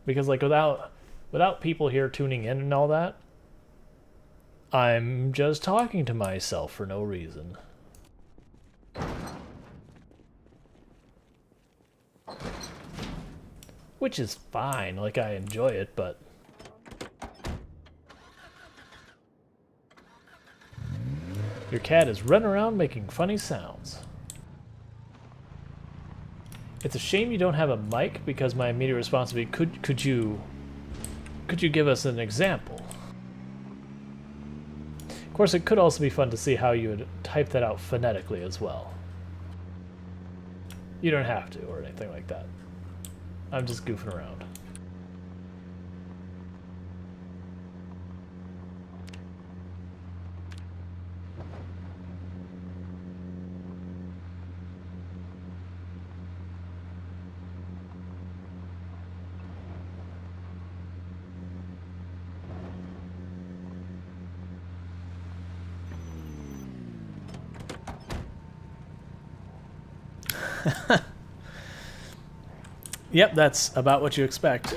Because like without people here tuning in and all that, I'm just talking to myself for no reason. Which is fine, like I enjoy it, but your cat is running around making funny sounds. It's a shame you don't have a mic, because my immediate response would be, could you give us an example? Of course, it could also be fun to see how you would type that out phonetically as well. You don't have to, or anything like that. I'm just goofing around. Yep, that's about what you expect.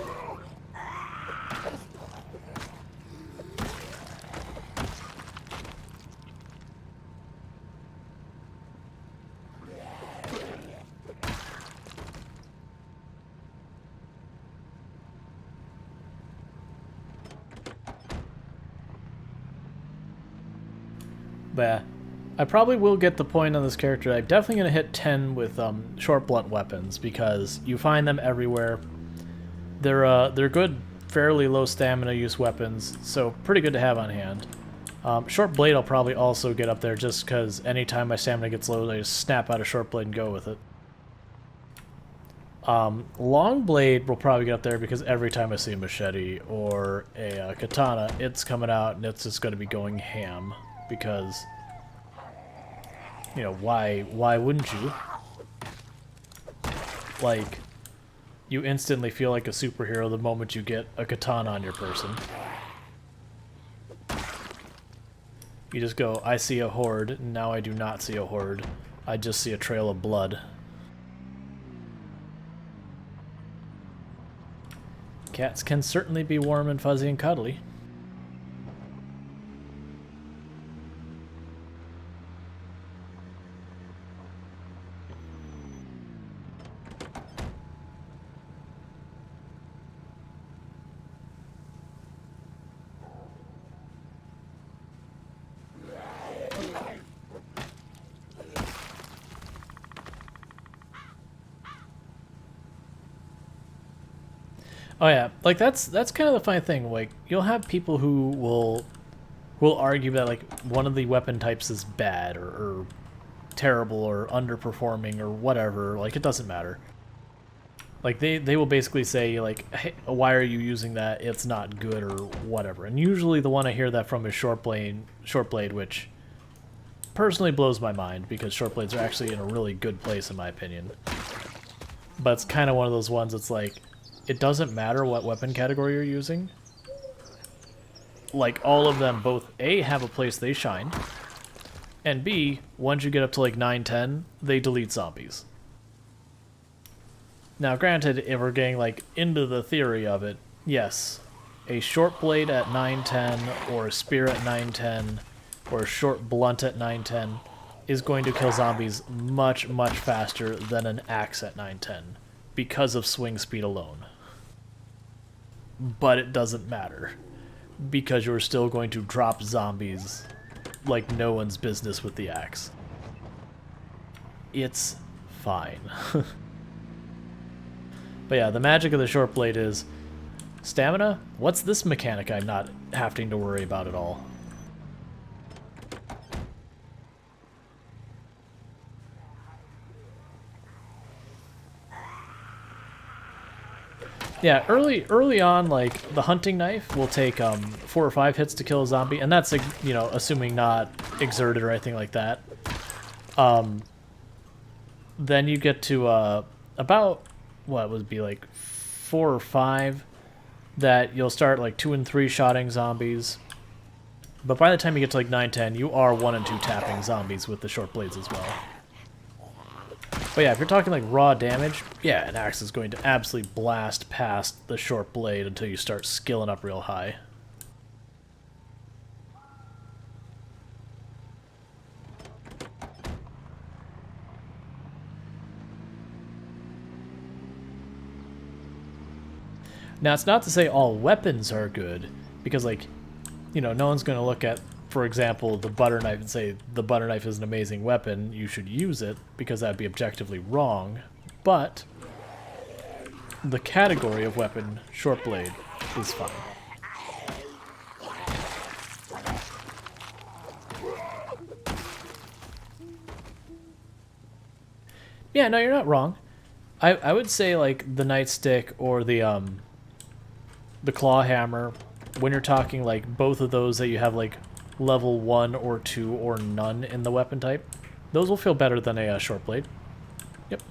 But yeah, I probably will get the point on this character. I'm definitely going to hit 10 with short blunt weapons, because you find them everywhere. They're good, fairly low stamina use weapons, so pretty good to have on hand. Short blade I'll probably also get up there, just because anytime my stamina gets low, I just snap out a short blade and go with it. Long blade will probably get up there, because every time I see a machete or a katana, it's coming out and it's just going to be going ham, because, you know, why wouldn't you? Like, you instantly feel like a superhero the moment you get a katana on your person. You just go, I see a horde, now I do not see a horde. I just see a trail of blood. Cats can certainly be warm and fuzzy and cuddly. Oh yeah, like that's kind of the funny thing. Like, you'll have people who will argue that like one of the weapon types is bad or terrible or underperforming or whatever. Like, it doesn't matter. Like, they will basically say like, hey, why are you using that? It's not good or whatever. And usually the one I hear that from is short blade, which personally blows my mind, because short blades are actually in a really good place in my opinion. But it's kind of one of those ones that's like, it doesn't matter what weapon category you're using. Like, all of them both A, have a place they shine, and B, once you get up to like 9-10, they delete zombies. Now granted, if we're getting like into the theory of it, yes, a short blade at 9-10, or a spear at 9-10, or a short blunt at 9-10 is going to kill zombies much, much faster than an axe at 9-10, because of swing speed alone. But it doesn't matter, because you're still going to drop zombies like no one's business with the axe. It's fine. But yeah, the magic of the short blade is stamina. What's this mechanic I'm not having to worry about at all? Yeah, early on, like, the hunting knife will take 4 or 5 hits to kill a zombie, and that's, you know, assuming not exerted or anything like that. Then you get to about, what would be like 4 or 5, that you'll start like 2 and 3 shotting zombies. But by the time you get to like 9-10, you are 1 and 2 tapping zombies with the short blades as well. But yeah, if you're talking like raw damage, yeah, an axe is going to absolutely blast past the short blade until you start skilling up real high. Now, it's not to say all weapons are good, because, like, you know, no one's going to look at, for example, the butter knife and say the butter knife is an amazing weapon, you should use it, because that would be objectively wrong. But the category of weapon, short blade, is fine. Yeah, no, you're not wrong. I would say, like, the nightstick or the claw hammer, when you're talking like both of those that you have like level 1 or 2 or none in the weapon type, those will feel better than a short blade. Yep.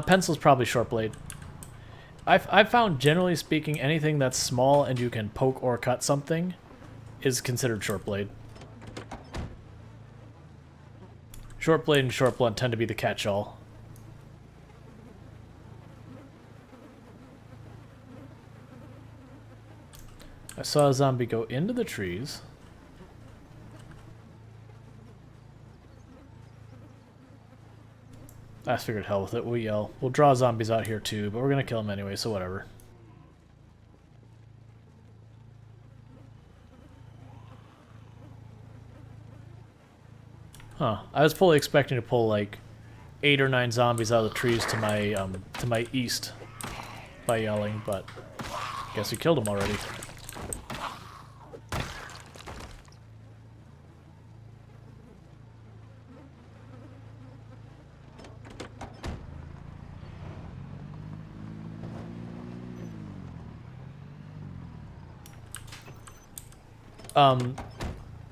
Pencil's probably short blade. I've found, generally speaking, anything that's small and you can poke or cut something is considered short blade. Short blade and short blunt tend to be the catch-all. I saw a zombie go into the trees. I just figured hell with it. We'll draw zombies out here too, but we're gonna kill them anyway, so whatever. Huh. I was fully expecting to pull like 8 or 9 zombies out of the trees to my east by yelling, but guess we killed them already.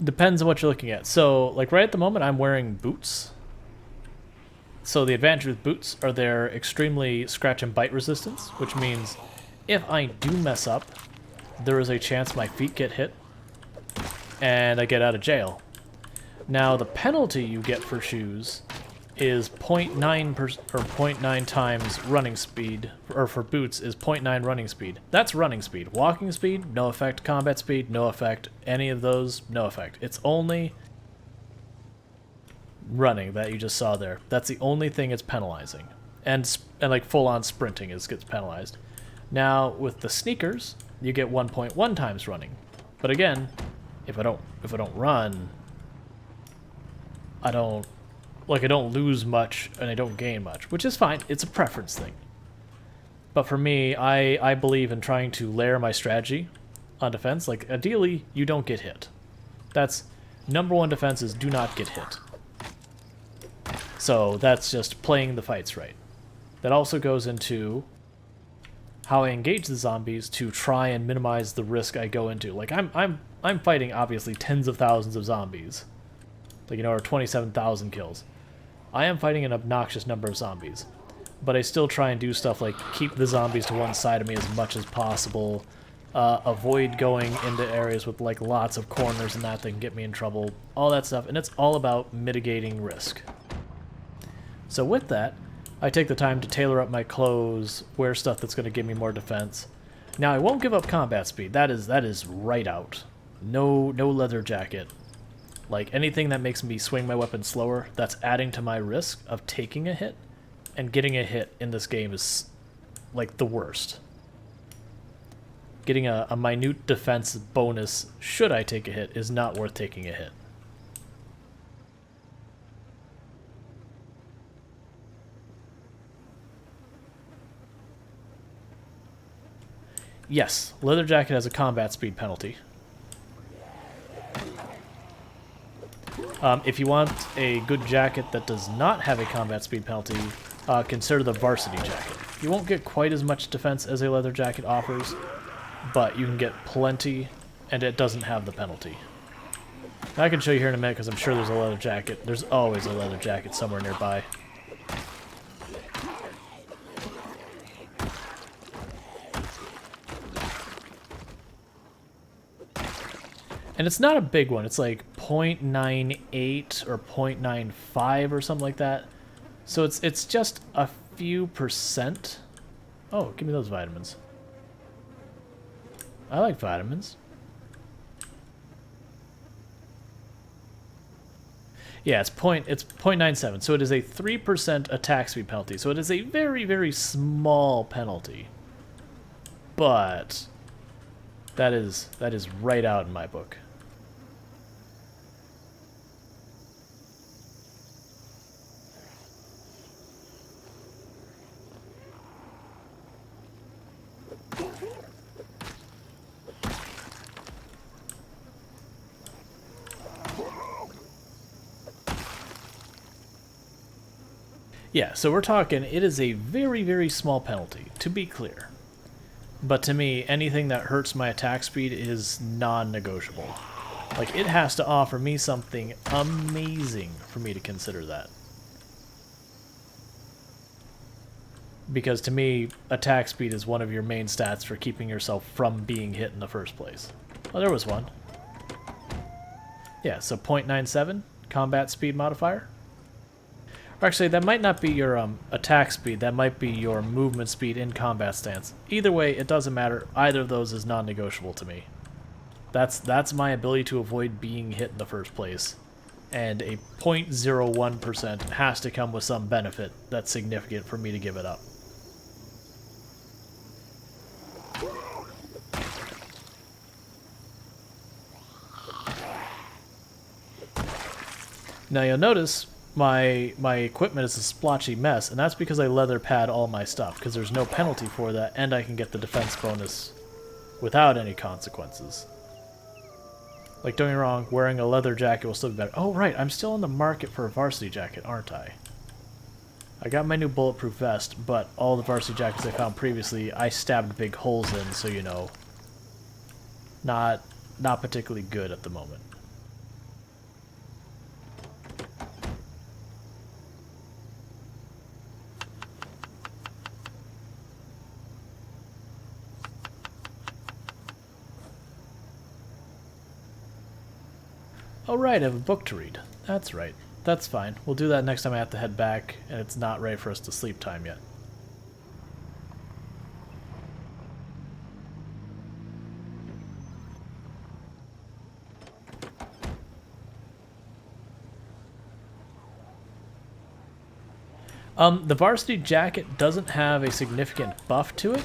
Depends on what you're looking at. So, like right at the moment, I'm wearing boots. So the advantage with boots are their extremely scratch and bite resistance, which means if I do mess up, there is a chance my feet get hit and I get out of jail. Now, the penalty you get for shoes is 0.9 times running speed, or for boots is 0.9 running speed. That's running speed. Walking speed, no effect. Combat speed, no effect. Any of those, no effect. It's only running that you just saw there. That's the only thing it's penalizing. And like full-on sprinting gets penalized. Now, with the sneakers, you get 1.1 times running. But again, if I don't run, I don't lose much and I don't gain much, which is fine. It's a preference thing. But for me, I believe in trying to layer my strategy on defense. Like, ideally, you don't get hit. That's #1 defense is do not get hit. So that's just playing the fights right. That also goes into how I engage the zombies to try and minimize the risk I go into. Like, I'm fighting obviously tens of thousands of zombies. Like, you know, or 27,000 kills. I am fighting an obnoxious number of zombies, but I still try and do stuff like keep the zombies to one side of me as much as possible, avoid going into areas with like lots of corners and that can get me in trouble, all that stuff, and it's all about mitigating risk. So with that, I take the time to tailor up my clothes, wear stuff that's going to give me more defense. Now, I won't give up combat speed. That is right out. No leather jacket. Like, anything that makes me swing my weapon slower, that's adding to my risk of taking a hit. And getting a hit in this game is, like, the worst. Getting a minute defense bonus, should I take a hit, is not worth taking a hit. Yes, leather jacket has a combat speed penalty. If you want a good jacket that does not have a combat speed penalty, consider the varsity jacket. You won't get quite as much defense as a leather jacket offers, but you can get plenty, and it doesn't have the penalty. Now, I can show you here in a minute because I'm sure there's a leather jacket. There's always a leather jacket somewhere nearby. And it's not a big one. It's like 0.98 or 0.95 or something like that. So it's just a few percent. Oh, give me those vitamins. I like vitamins. Yeah, it's 0.97. So it is a 3% attack speed penalty. So it is a very, very small penalty. But that is right out in my book. Yeah, so we're talking, it is a very, very small penalty, to be clear. But to me, anything that hurts my attack speed is non-negotiable. Like, it has to offer me something amazing for me to consider that. Because to me, attack speed is one of your main stats for keeping yourself from being hit in the first place. Oh, there was one. Yeah, so 0.97, combat speed modifier. Actually, that might not be your attack speed. That might be your movement speed in combat stance. Either way, it doesn't matter. Either of those is non-negotiable to me. That's my ability to avoid being hit in the first place. And a 0.01% has to come with some benefit that's significant for me to give it up. Now you'll notice my equipment is a splotchy mess, and that's because I leather pad all my stuff, because there's no penalty for that, and I can get the defense bonus without any consequences. Like, don't get me wrong, wearing a leather jacket will still be better. Oh, right, I'm still in the market for a varsity jacket, aren't I? I got my new bulletproof vest, but all the varsity jackets I found previously, I stabbed big holes in, so, you know, not particularly good at the moment. Oh right, I have a book to read. That's right. That's fine. We'll do that next time I have to head back, and it's not ready for us to sleep time yet. The varsity jacket doesn't have a significant buff to it.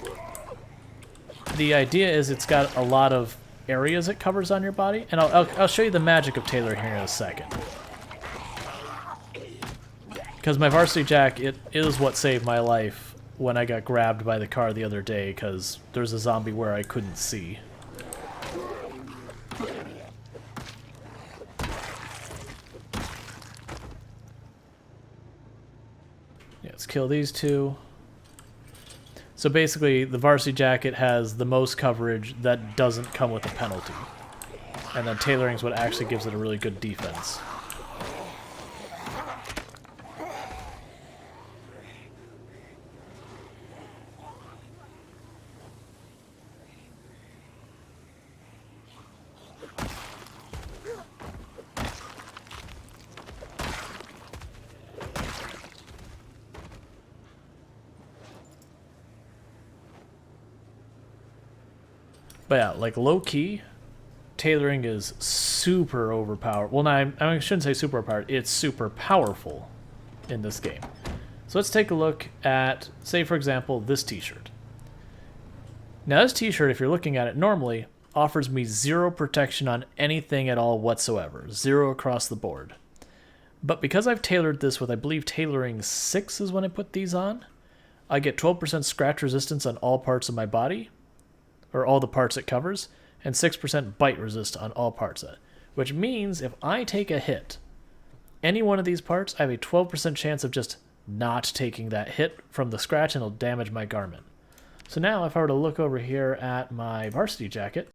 The idea is it's got a lot of areas it covers on your body, and I'll show you the magic of tailoring here in a second. Because my varsity jacket is what saved my life when I got grabbed by the car the other day, because there's a zombie where I couldn't see. Yeah, let's kill these two. So basically, the varsity jacket has the most coverage that doesn't come with a penalty. And then tailoring is what actually gives it a really good defense. But yeah, like low-key, tailoring is super overpowered. Well, no, I shouldn't say super overpowered. It's super powerful in this game. So let's take a look at, say, for example, this t-shirt. Now, this t-shirt, if you're looking at it normally, offers me 0 protection on anything at all whatsoever. 0 across the board. But because I've tailored this with, I believe, tailoring 6 is when I put these on, I get 12% scratch resistance on all parts of my body, or all the parts it covers, and 6% bite resist on all parts of it. Which means if I take a hit, any one of these parts, I have a 12% chance of just not taking that hit from the scratch, and it'll damage my garment. So now if I were to look over here at my varsity jacket,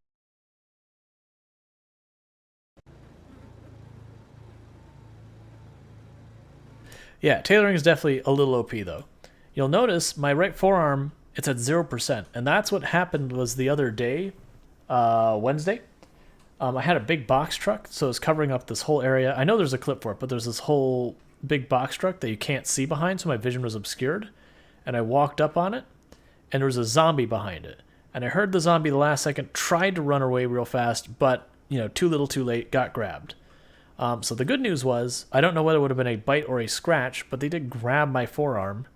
yeah, tailoring is definitely a little OP though. You'll notice my right forearm, it's at 0%, and that's what happened was the other day, Wednesday. I had a big box truck, so it's covering up this whole area. I know there's a clip for it, but there's this whole big box truck that you can't see behind, so my vision was obscured. And I walked up on it, and there was a zombie behind it. And I heard the zombie the last second, tried to run away real fast, but, you know, too little too late, got grabbed. So the good news was, I don't know whether it would have been a bite or a scratch, but they did grab my forearm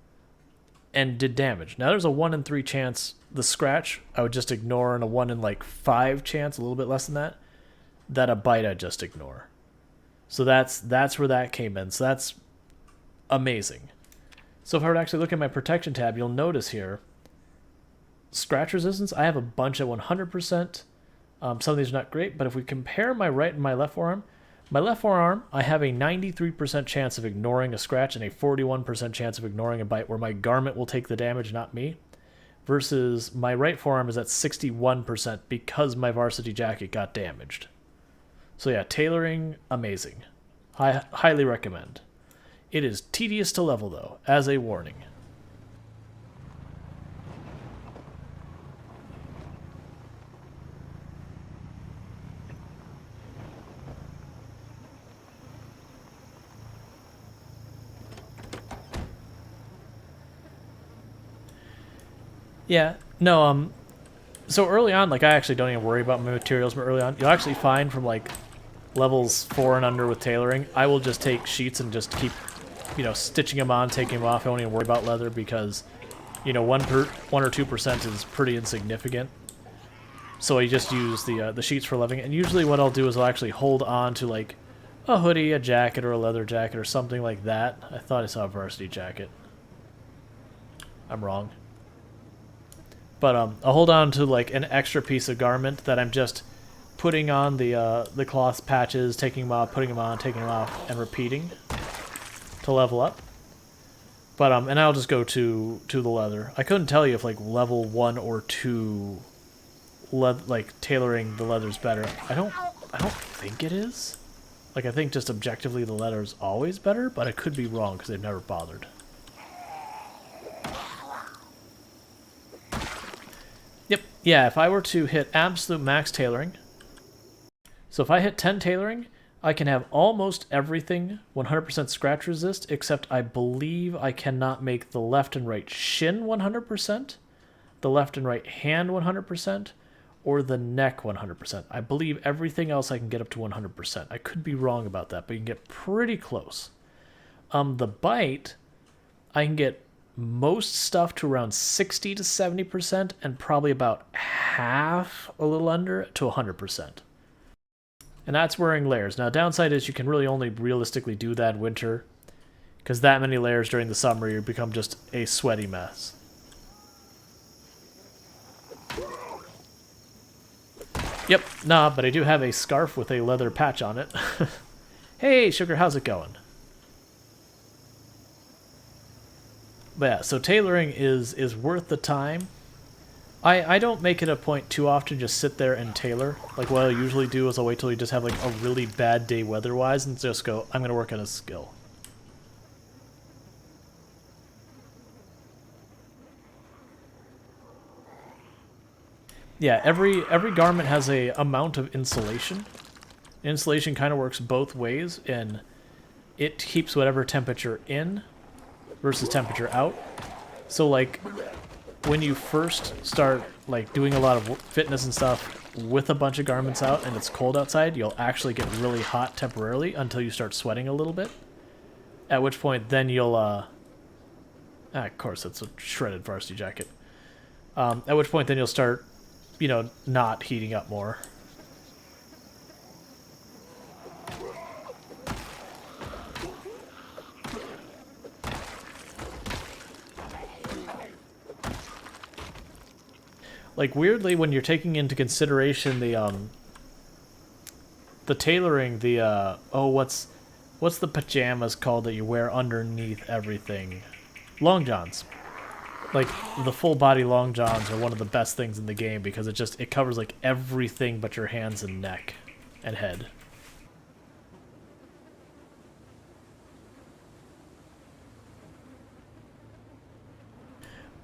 and did damage. Now there's a 1 in 3 chance the scratch I would just ignore, and a 1 in like 5 chance, a little bit less than that a bite I'd just ignore. So that's where that came in. So that's amazing. So if I were to actually look at my protection tab, you'll notice here, scratch resistance, I have a bunch at 100%. Some of these are not great, but if we compare my right and my left forearm, I have a 93% chance of ignoring a scratch and a 41% chance of ignoring a bite, where my garment will take the damage, not me, versus my right forearm is at 61% because my varsity jacket got damaged. So yeah, tailoring, amazing. I highly recommend. It is tedious to level, though, as a warning. Yeah, no, so early on, like, I actually don't even worry about my materials, but early on, you'll actually find from, like, levels 4 and under with tailoring, I will just take sheets and just keep, you know, stitching them on, taking them off. I won't even worry about leather because, you know, 1 or 2% is pretty insignificant. So I just use the sheets for leveling. And usually what I'll do is I'll actually hold on to, like, a hoodie, a jacket, or a leather jacket, or something like that. I thought I saw a varsity jacket. I'm wrong. But I'll hold on to, like, an extra piece of garment that I'm just putting on the cloth patches, taking them off, putting them on, taking them off, and repeating to level up. But and I'll just go to the leather. I couldn't tell you if, like, level 1 or 2, like, tailoring the leather's better. I don't think it is. Like, I think just objectively the leather's always better, but I could be wrong because they've never bothered. Yep, yeah, if I were to hit absolute max tailoring, so if I hit 10 tailoring, I can have almost everything 100% scratch resist, except I believe I cannot make the left and right shin 100%, the left and right hand 100%, or the neck 100%. I believe everything else I can get up to 100%. I could be wrong about that, but you can get pretty close. The bite, I can get most stuff to around 60 to 70%, and probably about half, a little under, to 100%. And that's wearing layers. Now, downside is you can really only realistically do that in winter, because that many layers during the summer, you become just a sweaty mess. Yep, nah, but I do have a scarf with a leather patch on it. Hey, Sugar, how's it going? But yeah, so tailoring is worth the time. I don't make it a point too often to just sit there and tailor. Like, what I usually do is I'll wait till you just have, like, a really bad day weather-wise and just go, I'm going to work on a skill. Yeah, every garment has a amount of insulation. Insulation kind of works both ways, and it keeps whatever temperature in versus temperature out. So, like, when you first start, like, doing a lot of fitness and stuff with a bunch of garments out and it's cold outside, you'll actually get really hot temporarily until you start sweating a little bit. At which point, then you'll, of course, that's a shredded varsity jacket. At which point, then you'll start, you know, not heating up more. Like, weirdly, when you're taking into consideration the tailoring, what's the pajamas called that you wear underneath everything? Long johns. Like, the full body long johns are one of the best things in the game because it covers, like, everything but your hands and neck and head.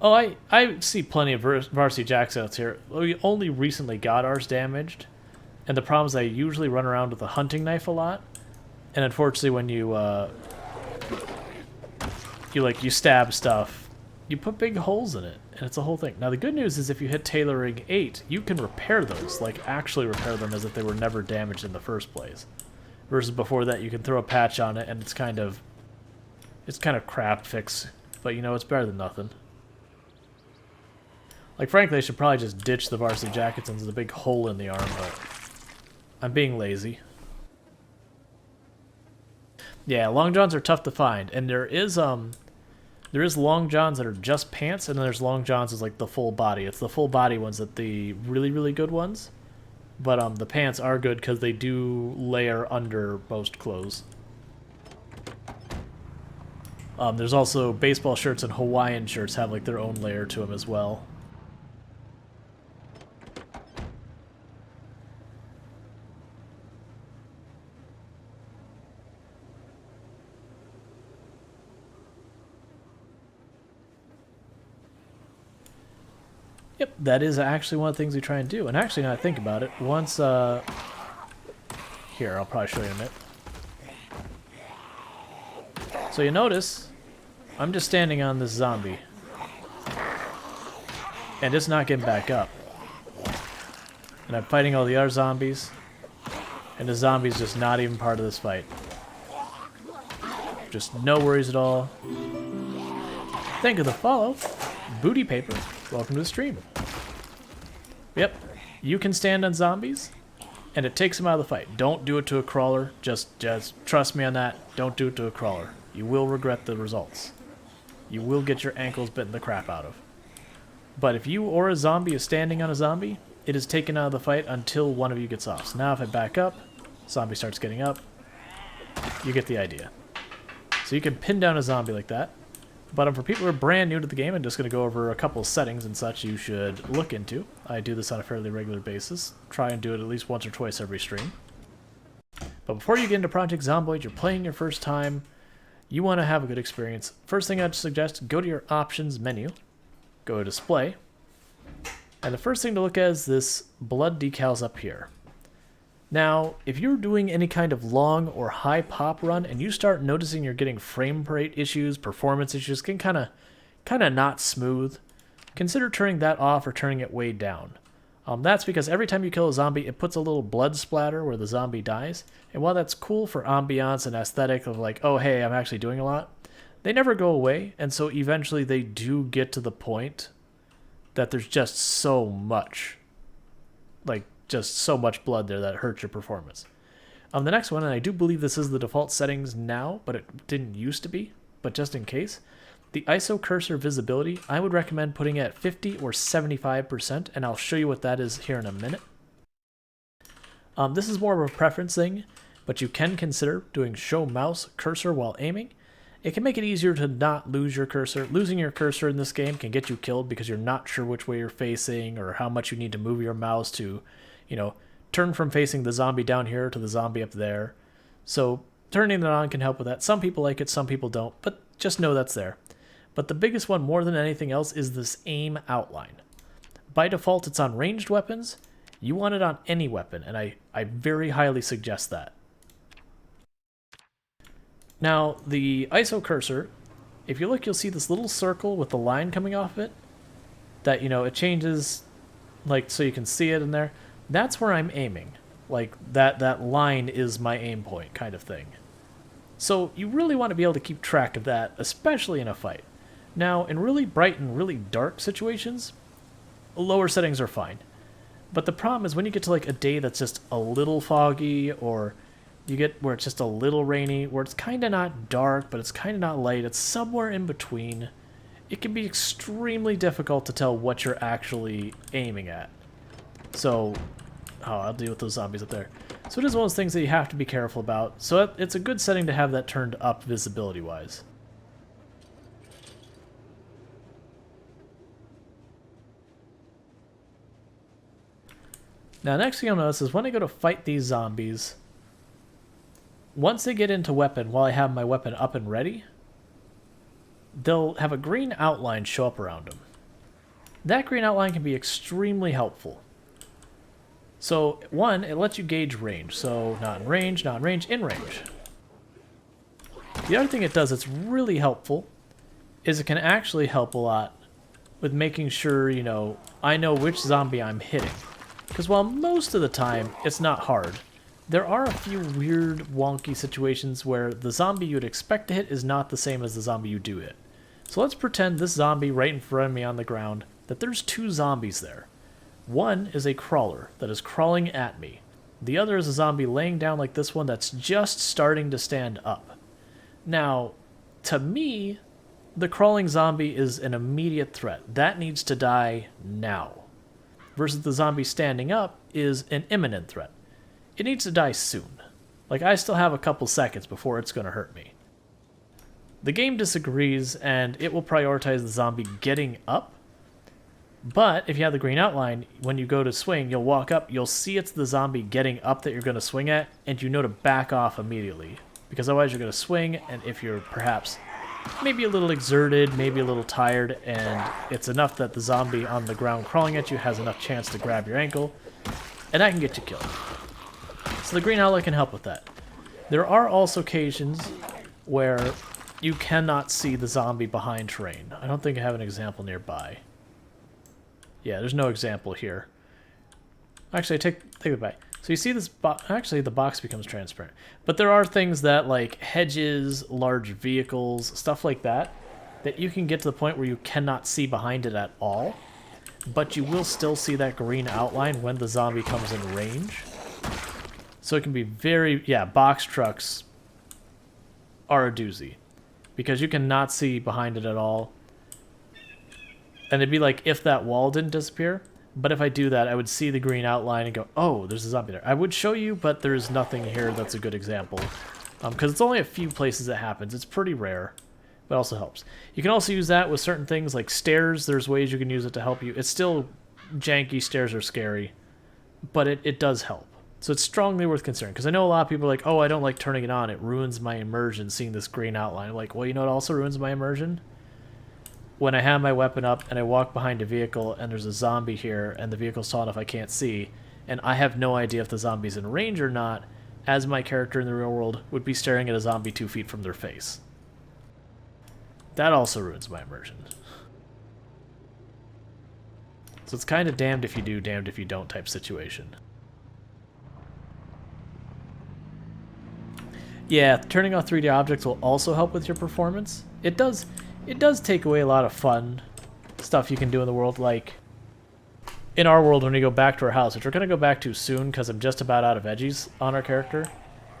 Oh, I see plenty of varsity jackets here. We only recently got ours damaged, and the problem is I usually run around with a hunting knife a lot, and unfortunately when you you stab stuff, you put big holes in it, and it's a whole thing. Now the good news is if you hit tailoring 8, you can repair those, like actually repair them as if they were never damaged in the first place. Versus before that, you can throw a patch on it, and it's kind of crap fix, but you know, it's better than nothing. Like, frankly, I should probably just ditch the varsity jackets into the big hole in the arm, but I'm being lazy. Yeah, long johns are tough to find, and there is long johns that are just pants, and then there's long johns as like the full body. It's the full body ones that the really, really good ones. But the pants are good because they do layer under most clothes. There's also baseball shirts and Hawaiian shirts have like their own layer to them as well. Yep, that is actually one of the things we try and do. And actually, now I think about it, once, here, I'll probably show you in a minute. So you notice, I'm just standing on this zombie. And it's not getting back up. And I'm fighting all the other zombies. And the zombie's just not even part of this fight. Just no worries at all. Thank you for the follow. Booty Paper, welcome to the stream. Yep, you can stand on zombies, and it takes them out of the fight. Don't do it to a crawler. Just trust me on that. Don't do it to a crawler. You will regret the results. You will get your ankles bitten the crap out of. But if you or a zombie is standing on a zombie, it is taken out of the fight until one of you gets off. So now if I back up, zombie starts getting up, you get the idea. So you can pin down a zombie like that. But for people who are brand new to the game, I'm just going to go over a couple of settings and such you should look into. I do this on a fairly regular basis. Try and do it at least once or twice every stream. But before you get into Project Zomboid, you're playing your first time, you want to have a good experience. First thing I'd suggest, go to your options menu, go to display, and the first thing to look at is this blood decals up here. Now, if you're doing any kind of long or high pop run and you start noticing you're getting frame rate issues, performance issues, getting kind of not smooth, consider turning that off or turning it way down. That's because every time you kill a zombie, it puts a little blood splatter where the zombie dies. And while that's cool for ambiance and aesthetic of like, oh hey, I'm actually doing a lot, they never go away, and so eventually they do get to the point that there's just so much, like, just so much blood there that it hurts your performance. The next one, and I do believe this is the default settings now, but it didn't used to be, but just in case, the ISO cursor visibility, I would recommend putting it at 50 or 75%, and I'll show you what that is here in a minute. This is more of a preference thing, but you can consider doing show mouse cursor while aiming. It can make it easier to not lose your cursor. Losing your cursor in this game can get you killed because you're not sure which way you're facing or how much you need to move your mouse to, you know, turn from facing the zombie down here to the zombie up there. So turning it on can help with that. Some people like it, some people don't, but just know that's there. But the biggest one more than anything else is this aim outline. By default, it's on ranged weapons. You want it on any weapon, and I very highly suggest that. Now, the ISO cursor, if you look, you'll see this little circle with the line coming off it. That, you know, it changes, like, so you can see it in there. That's where I'm aiming. Like, that line is my aim point kind of thing. So you really want to be able to keep track of that, especially in a fight. Now, in really bright and really dark situations, lower settings are fine. But the problem is when you get to like a day that's just a little foggy, or you get where it's just a little rainy, where it's kind of not dark, but it's kind of not light, it's somewhere in between, it can be extremely difficult to tell what you're actually aiming at. So, I'll deal with those zombies up there. So it is one of those things that you have to be careful about. So it's a good setting to have that turned up visibility-wise. Now, next thing you'll notice is when I go to fight these zombies, once they get into weapon, while I have my weapon up and ready, they'll have a green outline show up around them. That green outline can be extremely helpful. So, one, it lets you gauge range. So, not in range, not in range, in range. The other thing it does that's really helpful is it can actually help a lot with making sure, you know, I know which zombie I'm hitting. Because while most of the time it's not hard, there are a few weird, wonky situations where the zombie you'd expect to hit is not the same as the zombie you do hit. So let's pretend this zombie right in front of me on the ground, that there's two zombies there. One is a crawler that is crawling at me. The other is a zombie laying down like this one that's just starting to stand up. Now, to me, the crawling zombie is an immediate threat. That needs to die now. Versus the zombie standing up is an imminent threat. It needs to die soon. Like, I still have a couple seconds before it's going to hurt me. The game disagrees, and it will prioritize the zombie getting up. But if you have the green outline, when you go to swing, you'll walk up, you'll see it's the zombie getting up that you're going to swing at, and you know to back off immediately. Because otherwise you're going to swing, and if you're perhaps maybe a little exerted, maybe a little tired, and it's enough that the zombie on the ground crawling at you has enough chance to grab your ankle, and that can get you killed. So the green outline can help with that. There are also occasions where you cannot see the zombie behind terrain. I don't think I have an example nearby. Yeah, there's no example here. Actually, take it back. So you see this actually the box becomes transparent. But there are things that, like hedges, large vehicles, stuff like that, that you can get to the point where you cannot see behind it at all, but you will still see that green outline when the zombie comes in range. So it can be very, yeah, box trucks are a doozy, because you cannot see behind it at all. And it'd be like if that wall didn't disappear. But if I do that, I would see the green outline and go, oh, there's a zombie there. I would show you, but there's nothing here that's a good example. Because it's only a few places it happens. It's pretty rare, but also helps. You can also use that with certain things like stairs. There's ways you can use it to help you. It's still janky. Stairs are scary, but it does help. So it's strongly worth considering. Because I know a lot of people are like, oh, I don't like turning it on. It ruins my immersion seeing this green outline. I'm like, well, you know what also ruins my immersion? When I have my weapon up and I walk behind a vehicle and there's a zombie here and the vehicle's tall enough I can't see, and I have no idea if the zombie's in range or not, as my character in the real world would be staring at a zombie 2 feet from their face. That also ruins my immersion. So it's kind of damned if you do, damned if you don't type situation. Yeah, turning off 3D objects will also help with your performance. It does take away a lot of fun stuff you can do in the world, like in our world when we go back to our house, which we're going to go back to soon because I'm just about out of veggies on our character,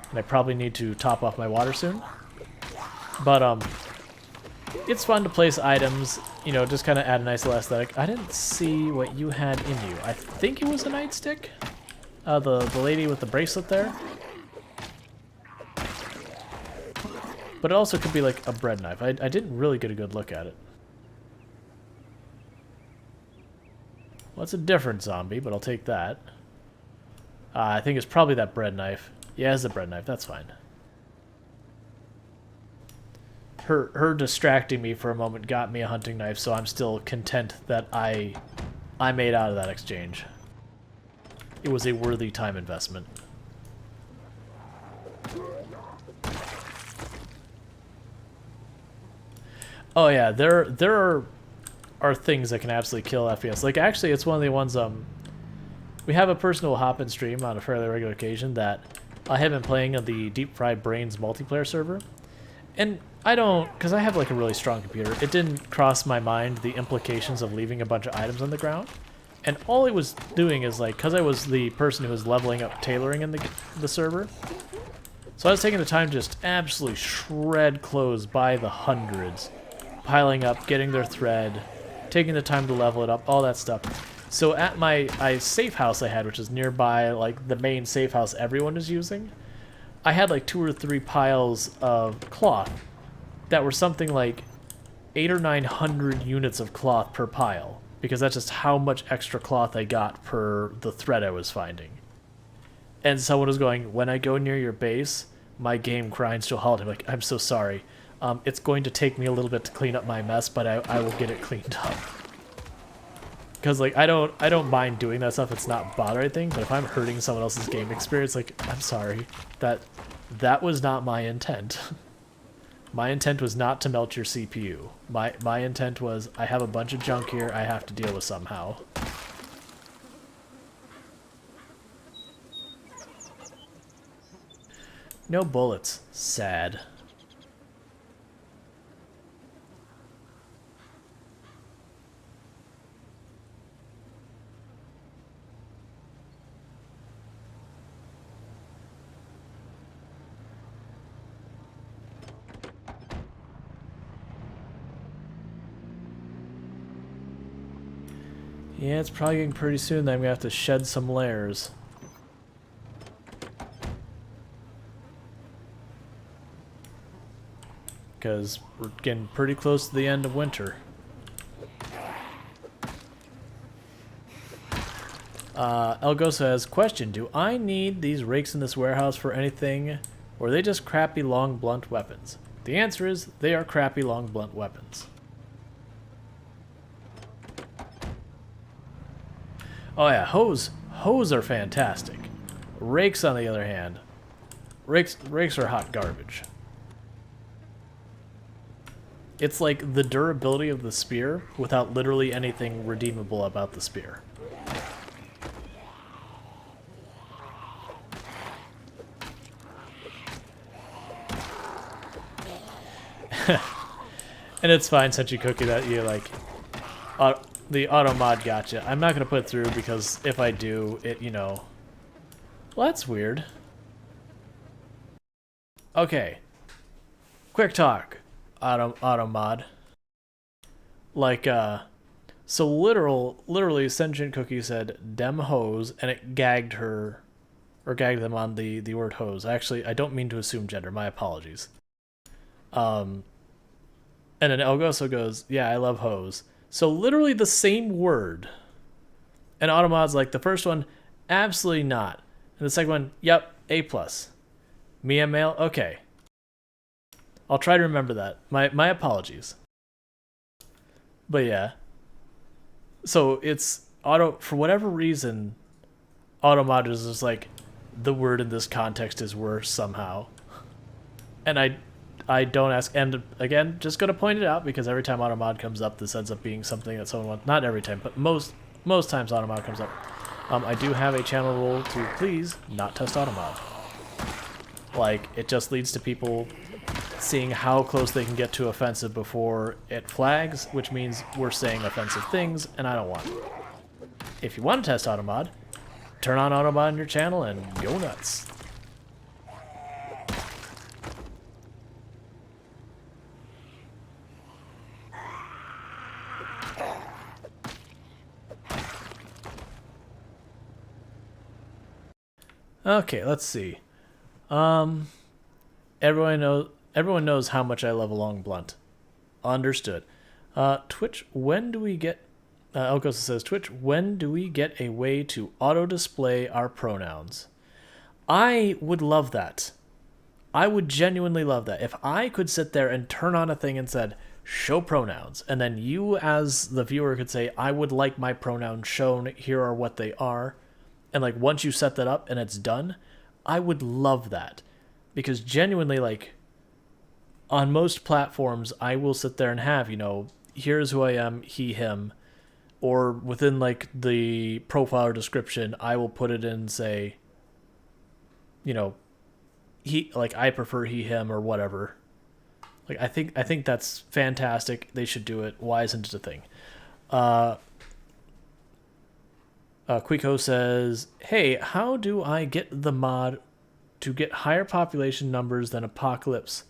and I probably need to top off my water soon. But it's fun to place items, you know, just kind of add a nice little aesthetic. I didn't see what you had in you. I think it was a nightstick. The lady with the bracelet there. But it also could be like a bread knife. I didn't really get a good look at it. Well, it's a different zombie, but I'll take that. I think it's probably that bread knife. Yeah, it's a bread knife. That's fine. Her distracting me for a moment got me a hunting knife, so I'm still content that I made out of that exchange. It was a worthy time investment. Oh yeah, there are things that can absolutely kill FPS. Like actually, it's one of the ones we have a person who will hop in stream on a fairly regular occasion that I have been playing on the Deep Fried Brains multiplayer server, and I don't, because I have like a really strong computer. It didn't cross my mind the implications of leaving a bunch of items on the ground, and all it was doing is like, because I was the person who was leveling up tailoring in the server. So I was taking the time to just absolutely shred clothes by the hundreds, piling up, getting their thread, taking the time to level it up, all that stuff. So at my safe house I had, which is nearby, like the main safe house everyone is using, I had like 2 or 3 piles of cloth that were something like 800 or 900 units of cloth per pile, because that's just how much extra cloth I got per the thread I was finding. And someone was going, when I go near your base, my game grinds to a halt. I'm like, I'm so sorry. It's going to take me a little bit to clean up my mess, but I will get it cleaned up. Because like I don't mind doing that stuff. It's not bothering anything. But if I'm hurting someone else's game experience, like I'm sorry, that was not my intent. My intent was not to melt your CPU. My intent was, I have a bunch of junk here I have to deal with somehow. No bullets. Sad. Yeah, it's probably getting pretty soon that I'm gonna have to shed some layers. Because we're getting pretty close to the end of winter. Elgo says, question, do I need these rakes in this warehouse for anything, or are they just crappy long blunt weapons? The answer is, they are crappy long blunt weapons. Oh yeah, hoes are fantastic. Rakes, on the other hand, rakes are hot garbage. It's like the durability of the spear without literally anything redeemable about the spear. And it's fine, Senchi Cookie, that you like the auto mod gotcha. I'm not gonna put it through because if I do, it, you know, well, that's weird. Okay, quick talk, auto mod. Like, so literally, Sentient Cookie said "dem hose" and it gagged her, or gagged them on the word hose. Actually, I don't mean to assume gender. My apologies. And then Elgoso goes, yeah, I love hose. So literally the same word. And Automod's like, the first one, absolutely not. And the second one, yep, A+. Mia male, okay. I'll try to remember that. My apologies. But yeah. So it's for whatever reason, Automod is just like, the word in this context is worse somehow. And I don't ask, and again, just gonna point it out because every time Automod comes up, this ends up being something that someone wants. Not every time, but most times Automod comes up. I do have a channel rule to please not test Automod. Like, it just leads to people seeing how close they can get to offensive before it flags, which means we're saying offensive things, and I don't want it. If you want to test Automod, turn on Automod on your channel and go nuts. Okay, let's see. Everyone knows how much I love a long blunt. Understood. Twitch, when do we get... Elkosa says, Twitch, when do we get a way to auto-display our pronouns? I would love that. I would genuinely love that. If I could sit there and turn on a thing and said, show pronouns, and then you as the viewer could say, I would like my pronouns shown, here are what they are, and like once you set that up and it's done, I would love that. Because genuinely, like, on most platforms, I will sit there and have, you know, here's who I am, he, him, or within like the profile or description, I will put it in and say, you know, he, like, I prefer he, him, or whatever. Like, I think that's fantastic. They should do it. Why isn't it a thing? Quico says, hey, how do I get the mod to get higher population numbers than Apocalypse?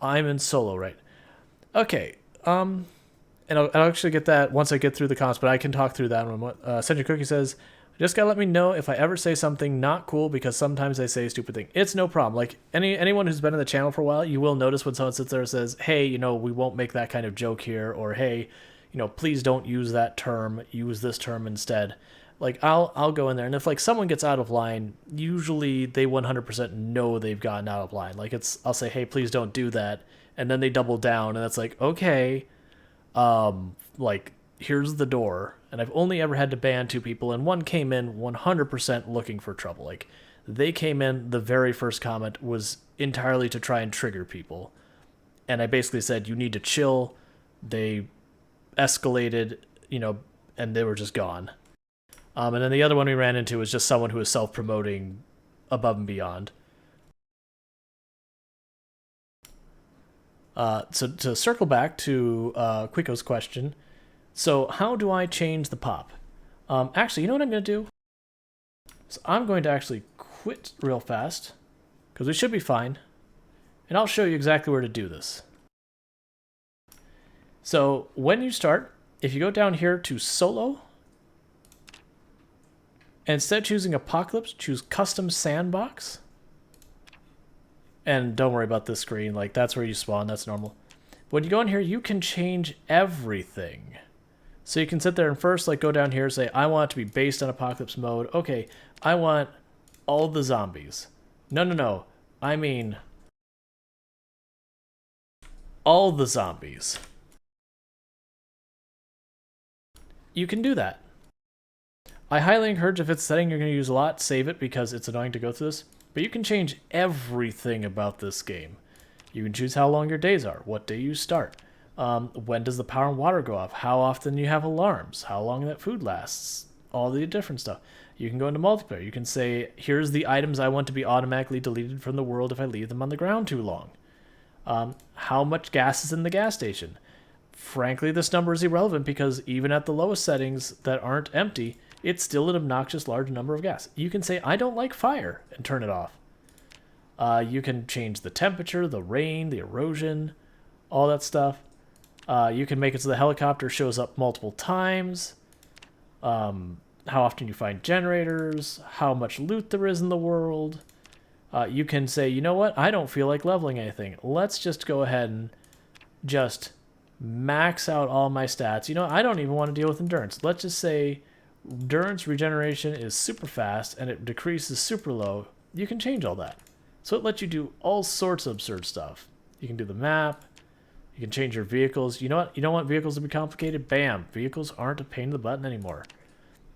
I'm in solo, right? Okay, and I'll actually get that once I get through the comments, but I can talk through that one. Century Cookie says, just gotta let me know if I ever say something not cool because sometimes I say a stupid thing. It's no problem. Like, anyone who's been in the channel for a while, you will notice when someone sits there and says, hey, you know, we won't make that kind of joke here, or hey, you know, please don't use that term, use this term instead. Like, I'll go in there, and if like someone gets out of line, usually they 100% know they've gotten out of line. Like, I'll say, hey, please don't do that, and then they double down, and it's like, okay, like, here's the door. And I've only ever had to ban 2 people, and one came in 100% looking for trouble. Like, they came in, the very first comment was entirely to try and trigger people. and I basically said, you need to chill. They escalated, and they were just gone. And then the other one we ran into was just someone who was self-promoting above and beyond. So to circle back to Quiko's question, so how do I change the pop? Actually, you know what I'm going to do? So I'm going to actually quit real fast, because we should be fine. And I'll show you exactly where to do this. So when you start, if you go down here to solo, and instead of choosing Apocalypse, choose Custom Sandbox. And don't worry about this screen, like that's where you spawn, that's normal. But when you go in here, you can change everything. So you can sit there and first like go down here and say, I want it to be based on Apocalypse mode. Okay, I want all the zombies. No. I mean all the zombies. You can do that. I highly encourage, if it's a setting you're going to use a lot, save it because it's annoying to go through this. But you can change everything about this game. You can choose how long your days are, what day you start, when does the power and water go off, how often you have alarms, how long that food lasts, all the different stuff. You can go into multiplayer. You can say, here's the items I want to be automatically deleted from the world if I leave them on the ground too long. How much gas is in the gas station? Frankly, this number is irrelevant because even at the lowest settings that aren't empty, it's still an obnoxious large number of gas. You can say, I don't like fire, and turn it off. You can change the temperature, the rain, the erosion, all that stuff. You can make it so the helicopter shows up multiple times. How often you find generators, how much loot there is in the world. You can say, you know what, I don't feel like leveling anything. Let's just go ahead and just max out all my stats. I don't even want to deal with endurance. Let's just say endurance regeneration is super fast and it decreases super low. You can change all that. So it lets you do all sorts of absurd stuff. You can do the map. You can change your vehicles. You know what? You don't want vehicles to be complicated? Bam. Vehicles aren't a pain in the button anymore.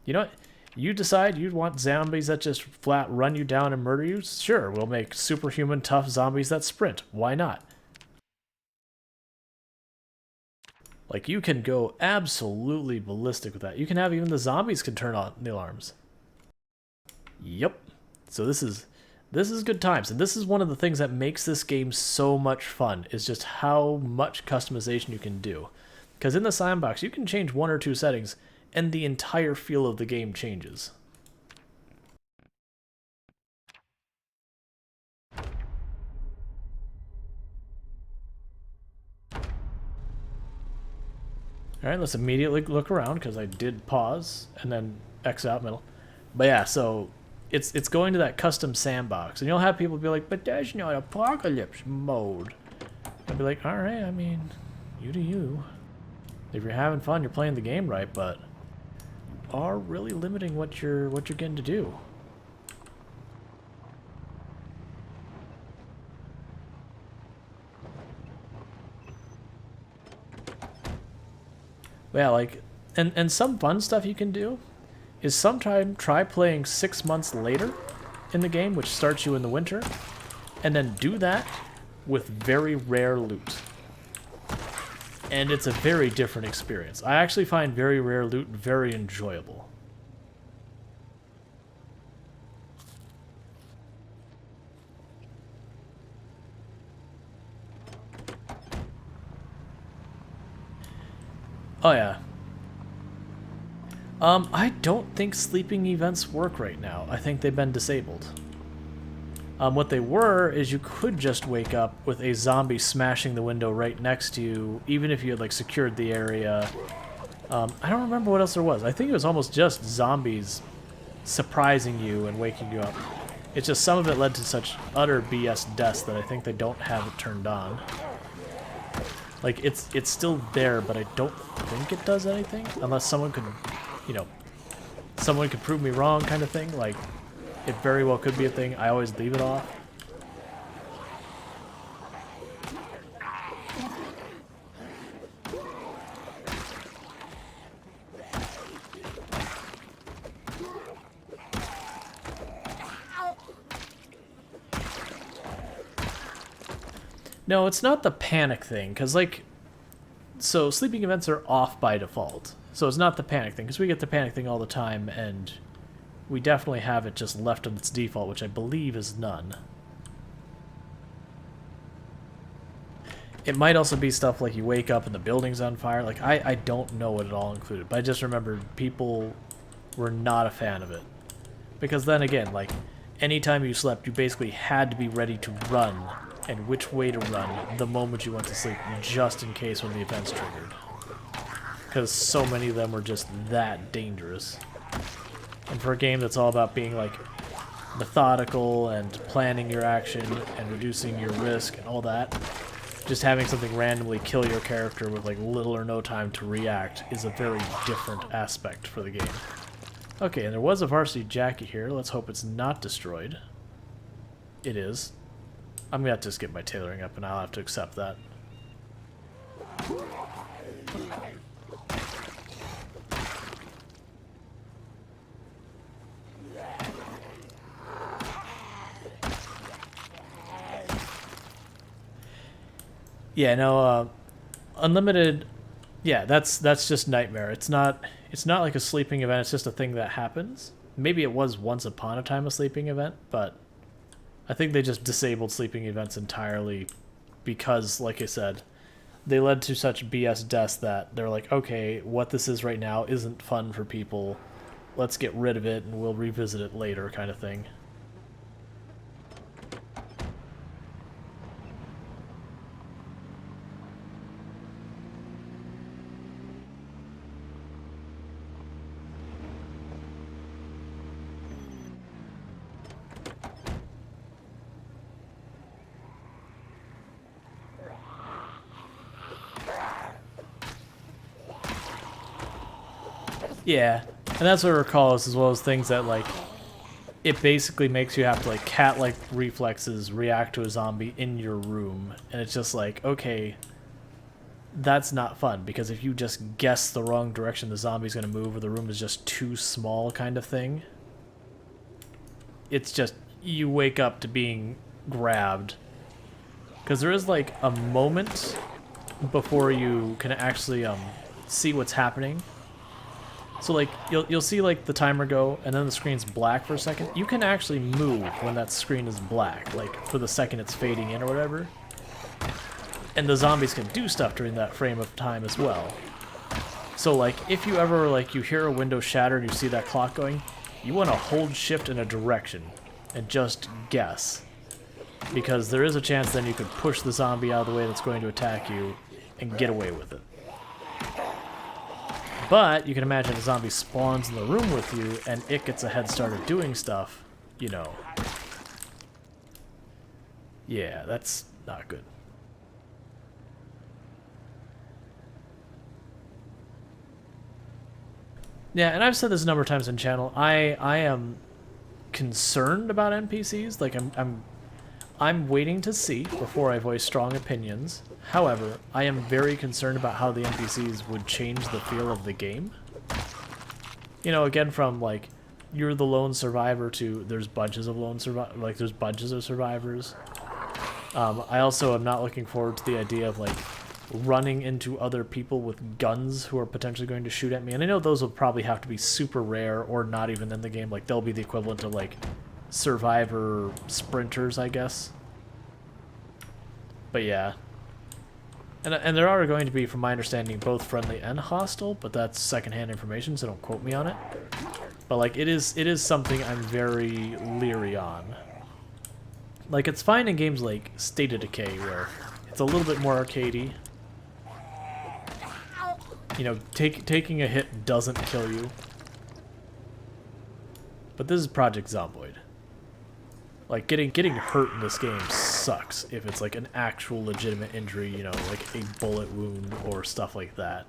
You know what? You decide you want zombies that just flat run you down and murder you? Sure, we'll make superhuman tough zombies that sprint. Why not? Like, you can go absolutely ballistic with that. You can have even the zombies can turn on the alarms. Yep. So this is good times. And this is one of the things that makes this game so much fun, is just how much customization you can do. Because in the sandbox, you can change one or two settings, and the entire feel of the game changes. Alright, let's immediately look around, because I did pause, and then X out middle. But yeah, so it's going to that custom sandbox, and you'll have people be like, but that's not apocalypse mode. I'll be like, alright, I mean, you do you. If you're having fun, you're playing the game right, but you are really limiting what you're getting to do. Yeah, like, and some fun stuff you can do is sometime try playing 6 months later in the game, which starts you in the winter, and then do that with very rare loot. And it's a very different experience. I actually find very rare loot very enjoyable. Oh yeah. I don't think sleeping events work right now. I think they've been disabled. What they were is you could just wake up with a zombie smashing the window right next to you, even if you had like secured the area. I don't remember what else there was. I think it was almost just zombies surprising you and waking you up. It's just some of it led to such utter BS deaths that I think they don't have it turned on. Like, it's still there, but I don't think it does anything, unless someone could, someone could prove me wrong kind of thing. Like, it very well could be a thing. I always leave it off. No, it's not the panic thing, because, like, so sleeping events are off by default. So it's not the panic thing, because we get the panic thing all the time, and we definitely have it just left of its default, which I believe is none. It might also be stuff like you wake up and the building's on fire. Like, I don't know what it all included, but I just remember people were not a fan of it. Because then again, like, anytime you slept, you basically had to be ready to run, and which way to run the moment you went to sleep, just in case when the event's triggered. Because so many of them were just that dangerous. And for a game that's all about being, like, methodical and planning your action and reducing your risk and all that, just having something randomly kill your character with, like, little or no time to react is a very different aspect for the game. Okay, and there was a varsity jacket here. Let's hope it's not destroyed. It is. I'm gonna have to skip my tailoring up, and I'll have to accept that. Yeah, no, unlimited. Yeah, that's just nightmare. It's not like a sleeping event. It's just a thing that happens. Maybe it was once upon a time a sleeping event, but I think they just disabled sleeping events entirely because, like I said, they led to such BS deaths that they're like, okay, what this is right now isn't fun for people. Let's get rid of it and we'll revisit it later, kind of thing. Yeah, and that's what I recall, as well as things that, like, it basically makes you have to, like, cat-like reflexes react to a zombie in your room, and it's just like, okay, that's not fun, because if you just guess the wrong direction the zombie's going to move, or the room is just too small kind of thing, it's just, you wake up to being grabbed. Because there is, like, a moment before you can actually see what's happening. So, like, you'll see, like, the timer go, and then the screen's black for a second. You can actually move when that screen is black, like, for the second it's fading in or whatever. And the zombies can do stuff during that frame of time as well. So, like, if you ever, like, you hear a window shatter and you see that clock going, you want to hold shift in a direction and just guess. Because there is a chance then you could push the zombie out of the way that's going to attack you and get away with it. But you can imagine a zombie spawns in the room with you and it gets a head start at doing stuff, you know. Yeah, that's not good. Yeah, and I've said this a number of times on channel. I am concerned about NPCs. Like, I'm waiting to see before I voice strong opinions. However, I am very concerned about how the NPCs would change the feel of the game. You know, again, from, like, you're the lone survivor to there's bunches of there's bunches of survivors. I also am not looking forward to the idea of, like, running into other people with guns who are potentially going to shoot at me. And I know those will probably have to be super rare or not even in the game. Like, they'll be the equivalent of, like, survivor sprinters, I guess. But yeah. And there are going to be, from my understanding, both friendly and hostile, but that's secondhand information, so don't quote me on it. But, like, it is something I'm very leery on. Like, it's fine in games like State of Decay, where it's a little bit more arcadey. You know, taking a hit doesn't kill you. But this is Project Zomboid. Like, getting hurt in this game sucks if it's, like, an actual legitimate injury, you know, like a bullet wound or stuff like that.